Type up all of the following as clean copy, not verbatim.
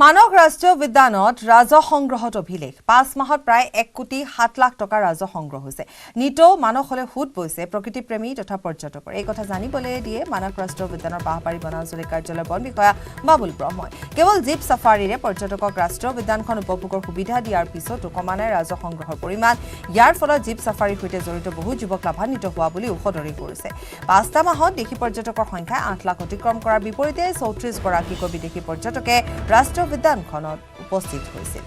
মানক ৰাষ্ট্ৰীয় উদ্যানত ৰাজহ সংগ্ৰহত অভিলেখ 5 মাহত প্ৰায় 1 কোটি 7 লাখ টকা ৰাজহ সংগ্ৰহ হৈছে। নিতৌ মানসলৈ সুত বৈছে প্ৰকৃতিপ্ৰেমী তথা পৰ্যটকৰ। এই কথা জানিবলৈ দিয়ে মানক ৰাষ্ট্ৰীয় উদ্যানৰ বাহবাৰী বনাঞ্চলিক কাৰ্যালয়ৰ বন বিষয়া বাবুল ব্ৰহ্মই। কেৱল জীপ ছাফাৰীৰে পৰ্যটকক ৰাষ্ট্ৰীয় উদ্যানখন উপভোগৰ সুবিধা দিয়াৰ পিছতো কমা নাই ৰাজহ সংগ্ৰহৰ পৰিমাণ। ইয়াৰ ফলত জীপ ছাফাৰীৰ সৈতে জড়িত বহু যুৱক লাভান্বিত হোৱা বুলি সদৰি কৰিছে। 5টা মাহত দেশী পৰ্যটকৰ সংখ্যা 8 লাখ অতিক্ৰম কৰাৰ বিপৰীতে 34 গৰাকীকৈ বিদেশী পৰ্যটকে ৰাষ্ট্ৰীয় উদ্যানখনত উপস্থিত হৈছিল।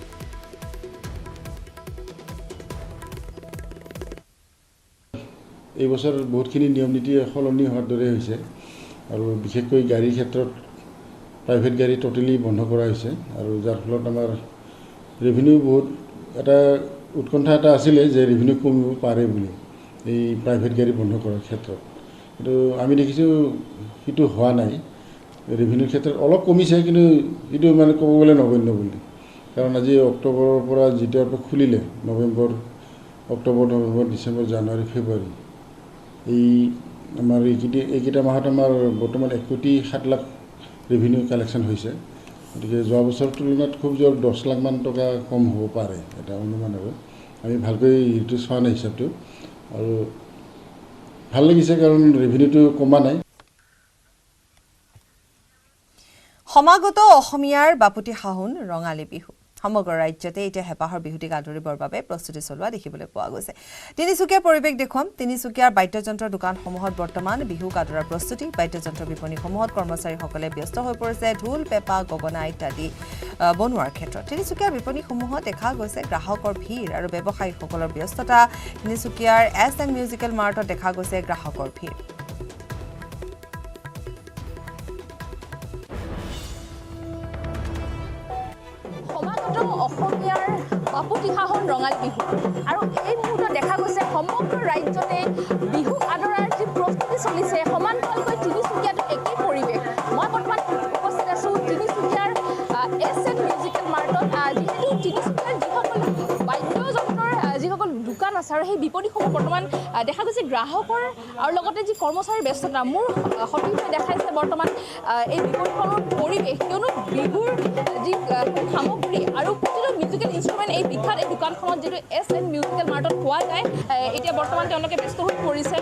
এই বছৰ বহুতখিনি নিয়ম নীতি সলনি হোৱাৰ দৰে হৈছে আৰু বিশেষকৈ গাড়ীৰ ক্ষেত্ৰত প্ৰাইভেট গাড়ী টোটেলি বন্ধ কৰা হৈছে আৰু যাৰ ফলত আমাৰ ৰেভিনিউ বহুত এটা উৎকণ্ঠা এটা আছিলে যে ৰেভিনিউ কমিব পাৰে বুলি এই প্ৰাইভেট গাড়ী বন্ধ কৰাৰ ক্ষেত্ৰত, কিন্তু আমি দেখিছোঁ সেইটো হোৱা নাই। ৰেভিনিউৰ ক্ষেত্ৰত অলপ কমিছে, কিন্তু এইটো মানে ক'ব গ'লে নগণ্য বুলি, কাৰণ আজি অক্টোবৰৰ পৰা যেতিয়াৰ পৰা খুলিলে নৱেম্বৰ, অক্টোবৰ, নৱেম্বৰ, ডিচেম্বৰ, জানুৱাৰী, ফেব্ৰুৱাৰী এই আমাৰ এইকেইটা মাহত আমাৰ বৰ্তমান 1 কোটি 7 লাখ ৰেভিনিউ কালেকশ্যন হৈছে। গতিকে যোৱা বছৰৰ তুলনাত খুব জোৰ 10 লাখমান টকা কম হ'ব পাৰে, এটা অনুমান। আৰু আমি ভালকৈ এইটো চোৱা নাই হিচাপটো, আৰু ভাল লাগিছে কাৰণ ৰেভিনিউটো কমা নাই। সমাগত অসমীয়াৰ বাপুতি সাহোন ৰঙালী বিহু। সমগ্ৰ ৰাজ্যতে এতিয়া হেঁপাহৰ বিহুটিক আদৰিবৰ বাবে প্ৰস্তুতি চলোৱা দেখিবলৈ পোৱা গৈছে। তিনিচুকীয়াৰ পৰিৱেশ দেখুৱাম। তিনিচুকীয়াৰ বাদ্যযন্ত্ৰৰ দোকানসমূহত বৰ্তমান বিহুক আদৰাৰ প্ৰস্তুতি। বাদ্যযন্ত্ৰ বিপণীসমূহত কৰ্মচাৰীসকলে ব্যস্ত হৈ পৰিছে ঢোল, পেঁপা, গগনা ইত্যাদি বনোৱাৰ ক্ষেত্ৰত। তিনিচুকীয়াৰ বিপণীসমূহত দেখা গৈছে গ্ৰাহকৰ ভিৰ আৰু ব্যৱসায়ীসকলৰ ব্যস্ততা। তিনিচুকীয়াৰ SN মিউজিকেল মাৰ্টত দেখা গৈছে গ্ৰাহকৰ ভিৰ। অসমীয়াৰ বাপুতি সাহোন ৰঙালী বিহু, আৰু এই মুহূৰ্তত দেখা গৈছে সমগ্ৰ ৰাজ্যতে বিহুক আদৰাৰ যি প্ৰস্তুতি চলিছে, সমান্তৰালকৈ তিনিচুকীয়াতো একেই পৰিৱেশ। মই বৰ্তমান উপস্থিত আছোঁ তিনিচুকীয়াৰ SN মিউজিকেল মাৰ্টত। যিহেতু তিনিচুকীয়াৰ যিসকল বাদ্যযন্ত্ৰৰ যিসকল দোকান আছে আৰু সেই বিপণীসমূহ বৰ্তমান দেখা গৈছে গ্ৰাহকৰ আৰু লগতে যি কৰ্মচাৰীৰ ব্যস্ততা মোৰ সঠিকভাৱে দেখাইছে বৰ্তমান এই বিপণীখনৰ পৰিৱেশ, কিয়নো বিহুৰ যি সামগ্ৰী আৰু প্ৰতিটো মিউজিকেল ইনষ্ট্ৰুমেণ্ট এই বিখ্যাত এই দোকানখনত যিটো SN মিউজিকেল মাৰ্টত পোৱা যায়। এতিয়া বৰ্তমান তেওঁলোকে ব্যস্ত হৈ পৰিছে,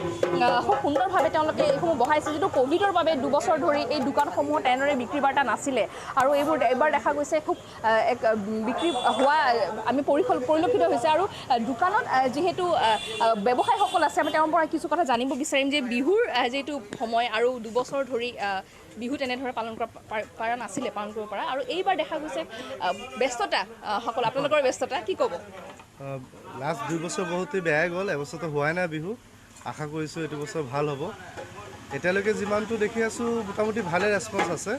খুব সুন্দৰভাৱে তেওঁলোকে এইসমূহ বহাইছে। যিটো ক'ভিডৰ বাবে 2 বছৰ ধৰি এই দোকানসমূহত এনেদৰে বিক্ৰী বাৰ্তা নাছিলে, আৰু এইবাৰ দেখা গৈছে খুব এক বিক্ৰী হোৱা আমি পৰিলক্ষিত হৈছে। আৰু দোকানত যিহেতু ব্যৱসায়ীসকল আছে, আমি তেওঁৰ পৰা কিছু কথা জানিব বিচাৰিম যে বিহুৰ যিটো সময় আৰু 2 বছৰ ধৰি বিহু তেনেদৰে পালন কৰা নাছিলে, পালন কৰিব পৰা, আৰু এইবাৰ দেখা গৈছে ব্যস্ততা সকলো। আপোনালোকৰ ব্যস্ততা কি ক'ব? লাষ্ট 2 বছৰ বহুতেই বেয়াই গ'ল, এবছৰটো হোৱাই নাই বিহু। আশা কৰিছোঁ এইটো বছৰ ভাল হ'ব। এতিয়ালৈকে যিমানটো দেখি আছোঁ মোটামুটি ভালে ৰেছপন্স আছে,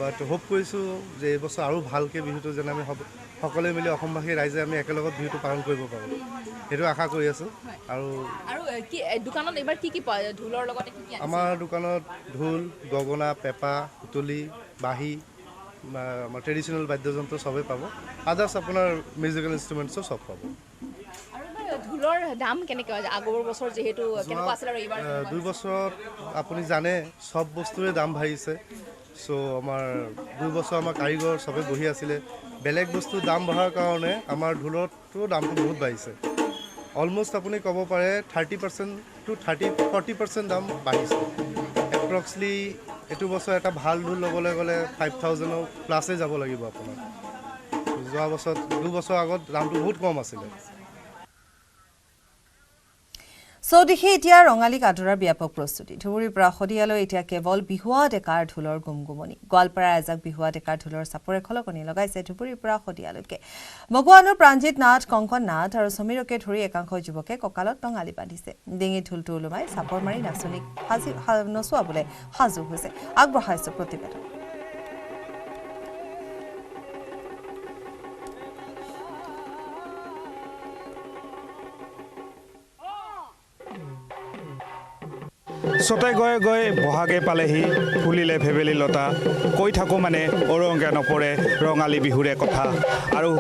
বাট হোপ কৰিছোঁ যে এইবছৰ আৰু ভালকৈ বিহুটো যেন আমি সকলোৱে মিলি অসমবাসী ৰাইজে আমি একেলগত বিহুটো পালন কৰিব পাৰোঁ, সেইটো আশা কৰি আছোঁ। আৰু কি দোকানত এইবাৰ কি কি পায়? ঢোলৰ লগতে কি কি? আমাৰ দোকানত ঢোল, গগনা, পেঁপা, সুতুলি, বাঁহী, আমাৰ ট্ৰেডিশ্যনেল বাদ্যযন্ত্ৰ চবেই পাব। আদাৰ্ছ আপোনাৰ মিউজিকেল ইনষ্ট্ৰুমেণ্টছো চব পাব। আৰু ঢোলৰ দাম কেনেকৈ? আগৰ বছৰ যিহেতু কেনেকুৱা আছিল আৰু এইবাৰ 2 বছৰত আপুনি জানে চব বস্তুৰে দাম বাঢ়িছে। চ' আমাৰ 2 বছৰ আমাৰ কাৰিকৰ চবেই বহি আছিলে, বেলেগ বস্তুৰ দাম বঢ়াৰ কাৰণে আমাৰ ঢোলতো দামটো বহুত বাঢ়িছে। অলমষ্ট আপুনি ক'ব পাৰে 30% to 40% দাম বাঢ়িছে। এপ্ৰক্সলি এইটো বছৰ এটা ভাল ঢোল ল'বলৈ গ'লে 5,000 প্লাছে যাব লাগিব আপোনাৰ। যোৱা বছৰ 2 বছৰ আগত দামটো বহুত কম আছিলে। চৌদিশে এতিয়া ৰঙালীক আদৰাৰ ব্যাপক প্ৰস্তুতি। ধুবুৰীৰ পৰা শদিয়ালৈ এতিয়া কেৱল বিহুৱা ডেকাৰ ঢোলৰ গুমগুমনি। গোৱালপাৰাৰ এজাক বিহুৱা ডেকাৰ ঢোলৰ চাপৰে খলকনি লগাইছে ধুবুৰীৰ পৰা শদিয়ালৈকে। মগুৱানৰ প্ৰাণজিৎ নাথ, কংকন নাথ আৰু সমীৰকে ধৰি একাংশ যুৱকে কঁকালত টঙালি বান্ধিছে। ডিঙিত ঢোলটো ওলোমাই চাপৰ মাৰি নাচনীক নচুৱাবলৈ সাজু হৈছে। আগবঢ়াইছে প্ৰতিবেদন। চতে গৈ গৈ বহাগে পালেহি ফুলিলে ভেবেলি লতা কৈ থাকোঁ মানে অৰংগে নপৰে ৰঙালী বিহুৰে কথা আৰু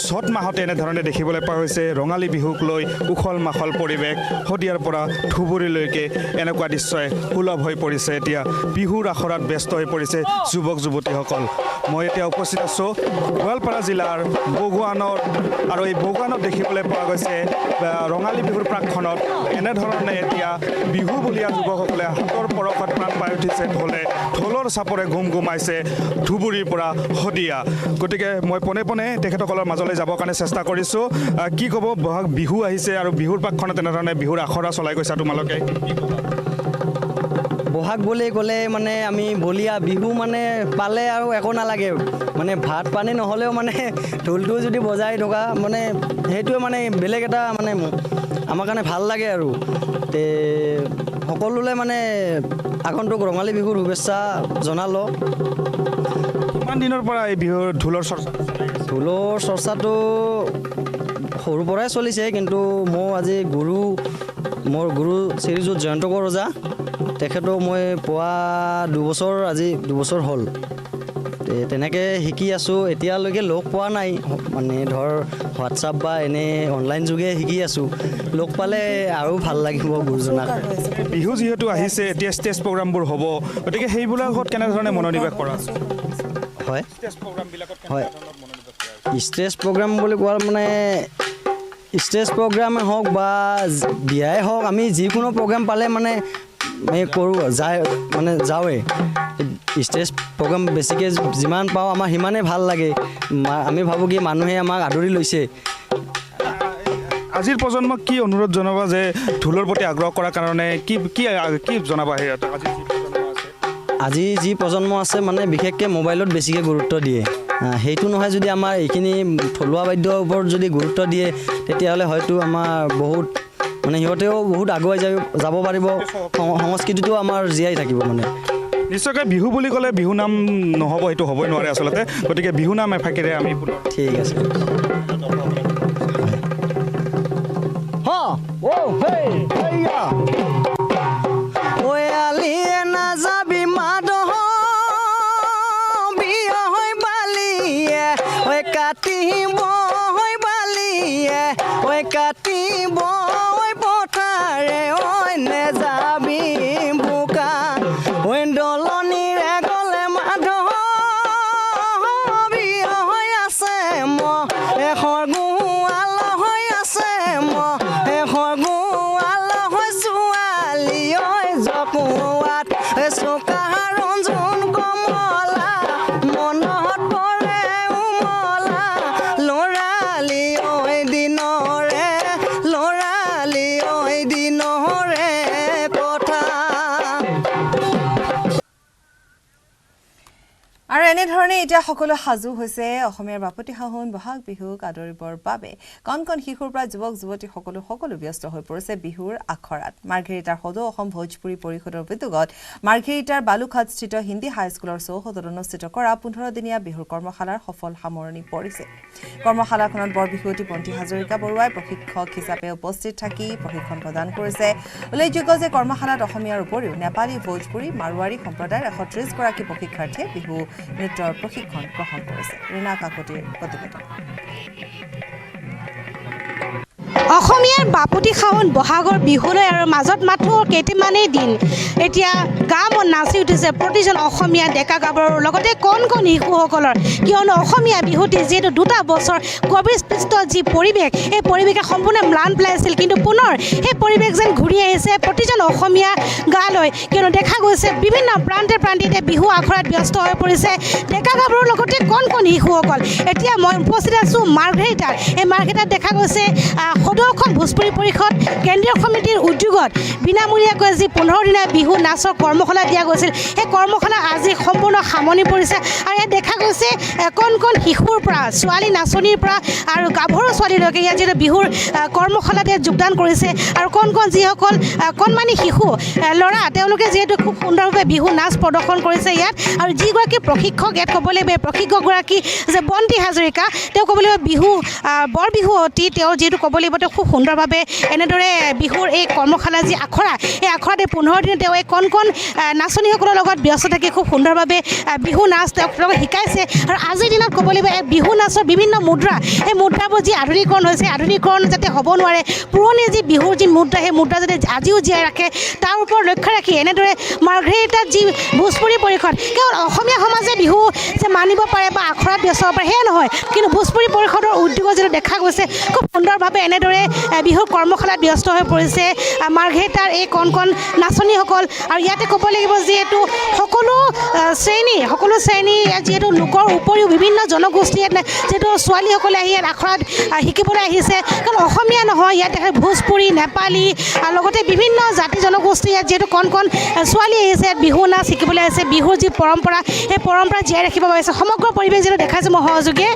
চ'ত মাহতে এনেধৰণে দেখিবলৈ পোৱা হৈছে ৰঙালী বিহুক লৈ উখল মাখল পৰিৱেশ শদিয়াৰ পৰা ধুবুৰীলৈকে এনেকুৱা দৃশ্যই সুলভ হৈ পৰিছে এতিয়া বিহুৰ আখৰাত ব্যস্ত হৈ পৰিছে যুৱক যুৱতীসকল মই এতিয়া উপস্থিত আছোঁ গোৱালপাৰা জিলাৰ বগুৱানত আৰু এই বগুৱানত দেখিবলৈ পোৱা গৈছে ৰঙালী বিহুৰ প্ৰাকখনত এনেধৰণে এতিয়া বিহু বুলীয়া যুৱকসকলে হাতৰ পৰশত প্ৰাণ পাই উঠিছে ঢোলৰ চাপৰে গুম গুমাইছে ধুবুৰীৰ পৰা শদিয়া গতিকে মই পোনে পোনে তেখেতসকলৰ মাজলৈ যাবৰ কাৰণে চেষ্টা কৰিছোঁ কি ক'ব বহাগ বিহু আহিছে আৰু বিহুৰ প্ৰাকখনত এনেধৰণে বিহুৰ আখৰা চলাই গৈছা তোমালোকে বহাগ বুলি ক'লে মানে আমি বলীয়া বিহু মানে পালে আৰু একো নালাগে মানে ভাত পানী নহ'লেও মানে ঢোলটো যদি বজাই থকা মানে সেইটোৱে মানে বেলেগ এটা মানে আমাৰ কাৰণে ভাল লাগে আৰু তে সকলোলৈ মানে আগন্তুক ৰঙালী বিহুৰ শুভেচ্ছা জনালোঁ কিমান দিনৰ পৰা এই বিহুৰ ঢোলৰ চৰ্চাটো সৰুৰ পৰাই চলিছে কিন্তু মোৰ গুৰু শ্ৰীযুত জয়ন্ত ৰজা তেখেতক মই পোৱা দুবছৰ হ'ল তেনেকৈ শিকি আছোঁ এতিয়ালৈকে লগ পোৱা নাই মানে ধৰ হোৱাটছআপ বা এনে অনলাইন যোগে শিকি আছোঁ লগ পালে আৰু ভাল লাগিব গুৰুজনাক বিহু যিহেতু আহিছে এতিয়া ষ্টেজ প্ৰগ্ৰামবোৰ হ'ব গতিকে সেইবিলাকত কেনেধৰণে মনোনিৱেশ কৰা হয় হয় ষ্টেজ প্ৰগ্ৰাম বুলি কোৱা মানে ষ্টেজ প্ৰগ্ৰামেই হওক বা বিয়াই হওক আমি যিকোনো প্ৰগ্ৰাম পালে মানে কৰোঁ যাওঁৱেই ষ্টেজ প্ৰগ্ৰাম বেছিকৈ যিমান পাওঁ আমাৰ সিমানেই ভাল লাগে আমি ভাবোঁ কি মানুহে আমাক আদৰি লৈছে আজিৰ প্ৰজন্মক কি অনুৰোধ জনাবা যে ঢোলৰ প্ৰতি আগ্ৰহ কৰাৰ কাৰণে কি জনাবা সিহঁতক আজি যি প্ৰজন্ম আছে মানে বিশেষকৈ মোবাইলত বেছিকৈ গুৰুত্ব দিয়ে সেইটো নহয় যদি আমাৰ এইখিনি থলুৱা বাদ্যৰ ওপৰত যদি গুৰুত্ব দিয়ে তেতিয়াহ'লে হয়তো আমাৰ বহুত মানে সিহঁতেও বহুত আগুৱাই যাব পাৰিব সংস্কৃতিটো আমাৰ জীয়াই থাকিব মানে নিশ্চয়কৈ বিহু বুলি ক'লে বিহু নাম নহ'ব সেইটো হ'বই নোৱাৰে আচলতে গতিকে বিহু নাম এফাকেৰে আমি ঠিক আছে নাযাবি মাদহ বিয়া হৈ বালিয়ে ঐ কাটিব হৈ বালিয়ে ঐ কাটিব পথাৰে ঐ নেযাবি বোকা ঐ দলনিৰে গ'লে মাদহ বিয়া হৈ আছে এশৰ গোৱাল হৈ আছে এশৰ গোৱাল হৈ ছোৱালী ঐ জকুৱাত চোকা ৰঞ্জুন কমলা মনত পৰে উমলা ল'ৰালি ঐ দিনৰে কথা আৰু এনেধৰণে এতিয়া সকলো সাজু হৈছে অসমীয়াৰ বাপতি সাহোন বহাগ বিহুক আদৰিবৰ বাবে কণ কণ শিশুৰ পৰা যুৱক যুৱতী সকলো ব্যস্ত হৈ পৰিছে বিহুৰ আখৰাত মাৰ্ঘেৰিটাৰ সদৌ অসম ভোজপুৰী পৰিষদৰ উদ্যোগত মাৰ্ঘেৰিটাৰ বালুঘাটস্থিত হিন্দী হাইস্কুলৰ চৌহদত অনুষ্ঠিত কৰা 15-দিনীয়া বিহুৰ কৰ্মশালাৰ সফল সামৰণি পৰিছে কৰ্মশালাখনত বৰবিহুৱতী পন্থী হাজৰিকা বৰুৱাই প্ৰশিক্ষক হিচাপে উপস্থিত থাকি প্ৰশিক্ষণ প্ৰদান কৰিছে উল্লেখযোগ্য যে কৰ্মশালাত অসমীয়াৰ উপৰিও নেপালী ভোজপুৰী মাৰোৱাৰী সম্প্ৰদায়ৰ 130 গৰাকী প্ৰশিক্ষাৰ্থীয়ে বিহু নৃত্যৰ প্ৰশিক্ষণ গ্ৰহণ কৰিছে ৰীনা কাকতিৰ প্ৰতিবেদন অসমীয়াৰ বাপতি সাহোন বহাগৰ বিহুলৈ আৰু মাজত মাথো কেইটামানেই দিন এতিয়া গাম নাচি উঠিছে প্ৰতিজন অসমীয়া ডেকা গাভৰুৰ লগতে কণ কণ শিশুসকলৰ কিয়নো অসমীয়া বিহুটি যিহেতু 2 বছৰ কোভিড স্পৃষ্ট যি পৰিৱেশ এই পৰিৱেশে সম্পূৰ্ণ ম্লান পেলাইছিল কিন্তু পুনৰ সেই পৰিৱেশ যেন ঘূৰি আহিছে প্ৰতিজন অসমীয়া গালৈ কিয়নো দেখা গৈছে বিভিন্ন প্ৰান্তে প্ৰান্তিতে বিহু আখৰাত ব্যস্ত হৈ পৰিছে ডেকা গাভৰুৰ লগতে কণ কণ শিশুসকল এতিয়া মই উপস্থিত আছোঁ মাৰ্ঘেৰিটাত এই মাৰ্ঘেৰিটাত দেখা গৈছে সদৌ অসম ভোজপুৰী পৰিষদ কেন্দ্ৰীয় সমিতিৰ উদ্যোগত বিনামূলীয়াকৈ যি 15-দিনীয়া বিহু নাচৰ কৰ্মশালা দিয়া গৈছিল সেই কৰ্মশালা আজি সম্পূৰ্ণ সামৰণি পৰিছে আৰু ইয়াত দেখা গৈছে কণ কণ শিশুৰ পৰা ছোৱালী নাচনীৰ পৰা আৰু গাভৰু ছোৱালীলৈকে ইয়াত যিহেতু বিহুৰ কৰ্মশালাত যোগদান কৰিছে আৰু কণ কণ যিসকল কণমানি শিশু ল'ৰা তেওঁলোকে যিহেতু খুব সুন্দৰভাৱে বিহু নাচ প্ৰদৰ্শন কৰিছে ইয়াত আৰু যিগৰাকী প্ৰশিক্ষক ইয়াত ক'ব লাগিব প্ৰশিক্ষকগৰাকী যে বন্তি হাজৰিকা তেওঁ ক'ব লাগিব বিহু বৰ বিহুৱতী তেওঁ যিহেতু ক'ব লাগিব তেওঁ খুব সুন্দৰ সুন্দৰভাৱে এনেদৰে বিহুৰ এই কৰ্মশালা যি আখৰা এই আখৰাত এই 15 দিন তেওঁ এই কণ নাচনীসকলৰ লগত ব্যস্ত থাকি খুব সুন্দৰভাৱে বিহু নাচ তেওঁলোকক শিকাইছে আৰু আজিৰ দিনত ক'ব লাগিব এই বিহু নাচৰ বিভিন্ন মুদ্ৰা এই মুদ্ৰাবোৰ যি আধুনিকৰণ হৈছে আধুনিকৰণ যাতে হ'ব নোৱাৰে পুৰণি যি বিহুৰ যি মুদ্ৰা সেই মুদ্ৰা যাতে আজিও জীয়াই ৰাখে তাৰ ওপৰত লক্ষ্য ৰাখি এনেদৰে মাৰ্ঘেৰিটাত যি ভোজপুৰী পৰিষদ কেৱল অসমীয়া সমাজে বিহু যে মানিব পাৰে বা আখৰাত ব্যস্ত হ'ব পাৰে সেয়া নহয় কিন্তু ভোজপুৰী পৰিষদৰ উদ্যোগত যিটো দেখা গৈছে খুব সুন্দৰভাৱে এনেদৰে বিহুৰ কৰ্মশালাত ব্যস্ত হৈ পৰিছে মাৰ্ঘেৰিটাৰ এই কণ নাচনীসকল আৰু ইয়াতে ক'ব লাগিব যিহেতু সকলো শ্ৰেণী যিহেতু লোকৰ উপৰিও বিভিন্ন জনগোষ্ঠী ইয়াত যিহেতু ছোৱালীসকলে আহি ইয়াত আখৰাত শিকিবলৈ আহিছে কাৰণ অসমীয়া নহয় ইয়াত দেখা ভোজপুৰী নেপালী লগতে বিভিন্ন জাতি জনগোষ্ঠী ইয়াত যিহেতু কণ ছোৱালী আহিছে ইয়াত বিহু নাচ শিকিবলৈ আহিছে বিহুৰ যি পৰম্পৰা সেই পৰম্পৰা জীয়াই ৰাখিব পাৰিছে সমগ্ৰ পৰিৱেশ যিটো দেখাইছে মই সহযোগে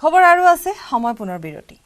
খবৰ আৰু আছে সময় পুনৰ বিৰতি